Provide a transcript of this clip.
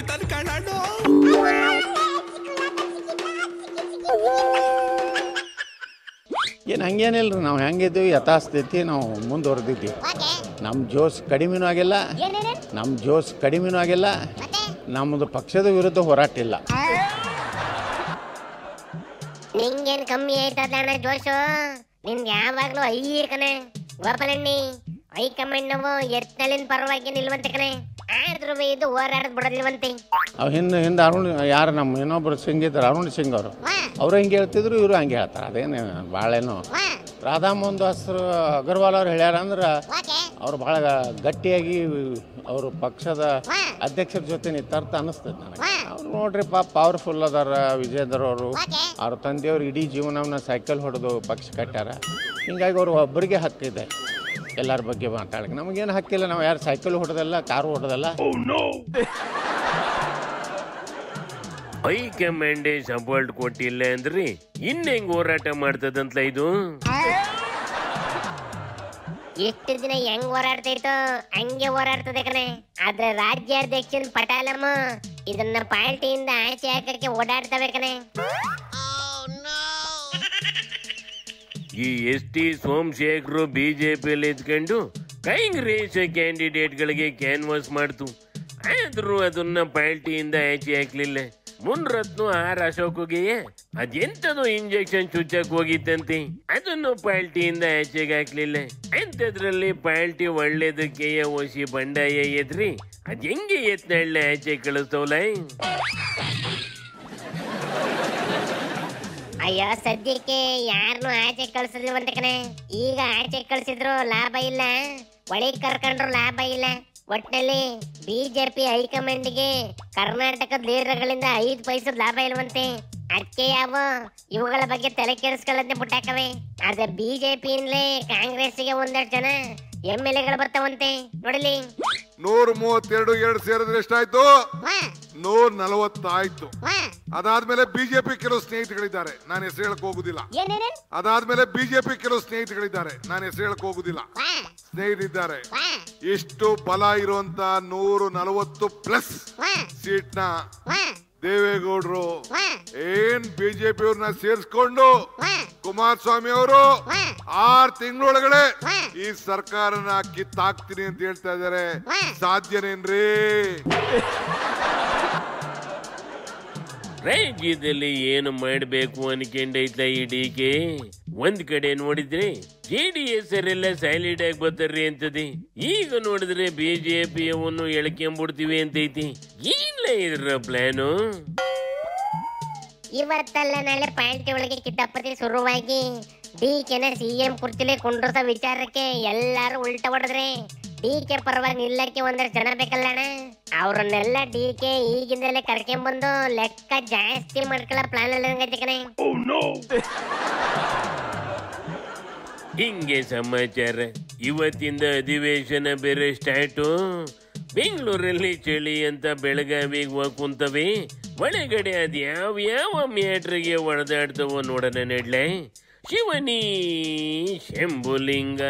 ಮಾಡ್ತಾನೆ ಕಣಣ್ಣ. ಏನು ಹಂಗೇನಿಲ್ರಿ, ನಾವು ಹೆಂಗಿದ್ದೀವಿ ಯಥಾಸ್ಥಿತಿ ನಾವು ಮುಂದುವರೆದಿದ್ದೀವಿ. ನಮ್ಮ ಜೋಶ್ ಕಡಿಮೆನೂ ಆಗಿಲ್ಲ, ನಮ್ಮದು ಪಕ್ಷದ ವಿರುದ್ಧ ಹೋರಾಟ ಇಲ್ಲ. ನಿಂಗೇನು ಕಮ್ಮಿ ಆಯ್ತದ ಜೋಶು? ನಿನ್ಗೆ ಯಾವಾಗ್ಲೂ ಕಣೆ ಗೋಪಾಲಣ್ಣಿ. ಹೈಕಮಾಂಡ್ ನಾವು ಎತ್ತಲಿನ ಪರವಾಗಿ ನಿಲ್ವಂತೆ ಕಣೆ, ಆದ್ರೂ ಇದು ಹೋರಾಡದ್ ಬಿಡೋದಿಲ್ವಂತೆ. ಅವ್ ಹಿಂದೆ ಅರುಣ್ ಯಾರು ನಮ್ಮ ಇನ್ನೊಬ್ರು ಸಿಂಗ್ ಇದ್ದಾರೆ, ಅರುಣ್ ಸಿಂಗ್ ಅವರು ಹಿಂಗೆ ಹೇಳ್ತಿದ್ರು, ಇವರು ಹಂಗೆ ಹೇಳ್ತಾರೆ. ಅದೇನು ಭಾಳೇನು ರಾಧಾ ಮೋಹನ್ ದಾಸ್ ಅಗರ್ವಾಲ್ ಅವ್ರು ಹೇಳ್ಯಾರ ಅಂದ್ರೆ ಅವ್ರು ಭಾಳ ಗಟ್ಟಿಯಾಗಿ ಅವರು ಪಕ್ಷದ ಅಧ್ಯಕ್ಷರ ಜೊತೆ ನಿಂತಾರ್ಥ ಅನಿಸ್ತದೆ ನನಗೆ. ಅವ್ರು ನೋಡ್ರಿ ಪವರ್ಫುಲ್ ಅದಾರ. ವಿಜಯೇಂದ್ರ ಅವರು ಅವ್ರ ತಂದೆಯವ್ರು ಇಡೀ ಜೀವನವನ್ನ ಸೈಕಲ್ ಹೊಡೆದು ಪಕ್ಷ ಕಟ್ಟಾರ. ಹಿಂಗಾಗಿ ಅವ್ರು ಒಬ್ಬರಿಗೆ ಹಕ್ಕಿದೆ ಎಲ್ಲರ ಬಗ್ಗೆ ಮಾತಾಡಕ್ಕೆ. ನಮಗೇನು ಹಕ್ಕಿಲ್ಲ, ನಾವು ಯಾರು ಸೈಕಲ್ ಹೊಡೆದಲ್ಲ, ಕಾರು ಹೊಡೆದಲ್ಲ. ಹೈಕಮಾಂಡೇ ಸಪೋರ್ಟ್ ಕೊಟ್ಟಿಲ್ಲ ಅಂದ್ರಿ ಇನ್ನೆಂಗ್ ಹೋರಾಟ ಮಾಡ್ತದಂತಲ ಇದು? ಎಷ್ಟು ದಿನ ಹೆಂಗ್ ಹೋರಾಡ್ತಾ ಇರ್ತೋ ಹಂಗೆ ಹೋರಾಡ್ತದೆ ಕಣೆ. ಆದ್ರೆ ರಾಜ್ಯಾಧ್ಯಕ್ಷನ್ ಪಟಾಲಮ್ಮ ಇದನ್ನ ಪಾರ್ಟಿಯಿಂದ ಆಚೆ ಹಾಕಕ್ಕೆ ಓಡಾಡ್ತವೆ ಕಣೆ. ಈ ಟಿ ಸೋಮಶೇಖರ್ ಬಿಜೆಪಿಯಲ್ಲಿ ಇದ್ಕೊಂಡು ಕಾಂಗ್ರೆಸ್ ಕ್ಯಾಂಡಿಡೇಟ್ಗಳಿಗೆ ಕ್ಯಾನ್ವಾಸ್ ಮಾಡ್ತು, ಆದ್ರೂ ಅದನ್ನ ಪಾರ್ಟಿಯಿಂದ ಆಚೆ ಹಾಕ್ಲಿಲ್ಲ. ಮುನ್ರತ್ನ ಆರ್ ಅಶೋಕ್ಗೆ ಅದೆಂತದು ಇಂಜೆಕ್ಷನ್ ಚುಚ್ಚಕ್ ಹೋಗಿತ್ತಂತೆ, ಅದನ್ನು ಪಾರ್ಟಿಯಿಂದ ಆಚೆಗೆ ಹಾಕ್ಲಿಲ್ಲ. ಅಂಥದ್ರಲ್ಲಿ ಪಾರ್ಟಿ ಒಳ್ಳೇದಕ್ಕೆ ಓಸಿ ಬಂಡಾಯ ಎದ್ರಿ ಅದ್ ಹೆಂಗೆ ಎತ್ನಳ್ಳೆ ಆಚೆ ಕಳಿಸ್ತವಲ್ಲ. ಅಯ್ಯೋ ಸದ್ಯಕ್ಕೆ ಯಾರನ್ನು ಆಚೆ ಕಳ್ಸಲ್ವಂತ ಕಣೆ. ಈಗ ಆಚೆ ಕಳ್ಸಿದ್ರು ಲಾಭ ಇಲ್ಲ, ಒಳಗೆ ಕರ್ಕೊಂಡ್ರು ಲಾಭ ಇಲ್ಲ. ಒಟ್ಟಿನಲ್ಲಿ ಬಿಜೆಪಿ ಹೈಕಮಾಂಡ್ಗೆ ಕರ್ನಾಟಕದ ಲೀಡರ್ಗಳಿಂದ 5 ಪೈಸದ ಲಾಭ ಇಲ್ವಂತೆ. ಅದಕ್ಕೆ ಇವುಗಳ ಬಗ್ಗೆ ತಲೆ ಕೆಡಿಸ್ಕೊಳ್ಳದೆ ಬಿಟ್ಟಾಕವೆ. ಆದ್ರೆ ಬಿಜೆಪಿಯಿಂದಲೇ ಕಾಂಗ್ರೆಸ್ಗೆ ಒಂದಷ್ಟು ಜನ MLA ಬರ್ತಾವಂತೆ ನೋಡಲಿ. 132 2 ಸೇರಿದ್ರೆ ಎಷ್ಟಾಯ್ತು? 140 ಆಯ್ತು. ಅದಾದ್ಮೇಲೆ ಬಿಜೆಪಿ ಕೆಲವು ಸ್ನೇಹಿತಗಳಿದ್ದಾರೆ, ನಾನು ಹೆಸರು ಹೇಳಕ್ ಹೋಗುದಿಲ್ಲ. ಸ್ನೇಹಿತರಿದ್ದಾರೆ. ಇಷ್ಟು ಬಲ ಇರುವಂತ 140 ಪ್ಲಸ್ ಸೀಟ್ ನ ದೇವೇಗೌಡರು ಏನ್ ಬಿಜೆಪಿ ಅವ್ರನ್ನ ಸೇರಿಸ್ಕೊಂಡು ಕುಮಾರಸ್ವಾಮಿ ಅವರು 6 ತಿಂಗಳೊಳಗಡೆ ಈ ಸರ್ಕಾರನ ಕಿತ್ತಾಕ್ತೀನಿ ಅಂತ ಹೇಳ್ತಾ ಇದಾರೆ. ಸಾಧ್ಯನೇನ್ರಿ? ರಾಜ್ಯದಲ್ಲಿ ಏನು ಮಾಡಬೇಕು ಅನ್ಕೊಂಡೈತ್ಲ ಈ ಡಿಕೆ. ಒಂದ್ ಕಡೆ ನೋಡಿದ್ರೆ JDS ಅವರೆಲ್ಲ ಸೈಲೆಂಟ್ ಆಗಿ ಬರ್ತಾರ್ರಿ ಅಂತದೆ, ಈಗ ನೋಡಿದ್ರೆ ಬಿಜೆಪಿಯನ್ನು ಎಳ್ಕೊಂಡ್ಬಿಡ್ತೀವಿ ಅಂತೈತಿ. ಇಲ್ಲ ಇದ್ರ ಪ್ಲಾನು. ಇವತ್ತಲ್ಲ ನಾಳೆ ಪಾರ್ಟಿ ಒಳಗೆ ಕಿತಾಪತಿ ಶುರುವಾಗಿ ಡಿಕೆನ CM ಕುರ್ಚಿಲೆ ಕುಂಡ್ರಸ ವಿಚಾರಕ್ಕೆ ಎಲ್ಲಾರು ಉಲ್ಟ ಹೊಡೆದ್ರೆ ಡಿಕೆ ಪರವಾಗಿ ನಿಲ್ಲಕ್ಕೆ ಒಂದಷ್ಟು ಜನ ಬೇಕಲ್ಲಣ್ಣ. ಅವ್ರನ್ನೆಲ್ಲ ಡಿಕೆ ಈಗಿಂದಲೇ ಕರ್ಕೊಂಡ್ಬಂದು ಲೆಕ್ಕ ಜಾಸ್ತಿ ಮಾಡ್ಕೊಳ್ಳೋ ಪ್ಲಾನ್ ಅಲ್ಲಿ ಕಣೆ. ಹಿಂಗೆ ಸಮಾಚಾರ. ಇವತ್ತಿಂದ ಅಧಿವೇಶನ ಬೇರೆ ಸ್ಟಾರ್ಟು. ಬೆಂಗಳೂರಲ್ಲಿ ಚಳಿ ಅಂತ ಬೆಳಗಾವಿಗೆ ಹೋಗಿ ಕುಂತವೆ. ಒಳಗಡೆ ಅದ್ಯಾವ್ಯಾವ ಮ್ಯಾಟ್ರಿಗೆ ಒಡೆದಾಡ್ತವೋ ನೋಡೋಣ ನಡ್ಲೆ. ಶಿವನಿ ಶಂಭುಲಿಂಗ.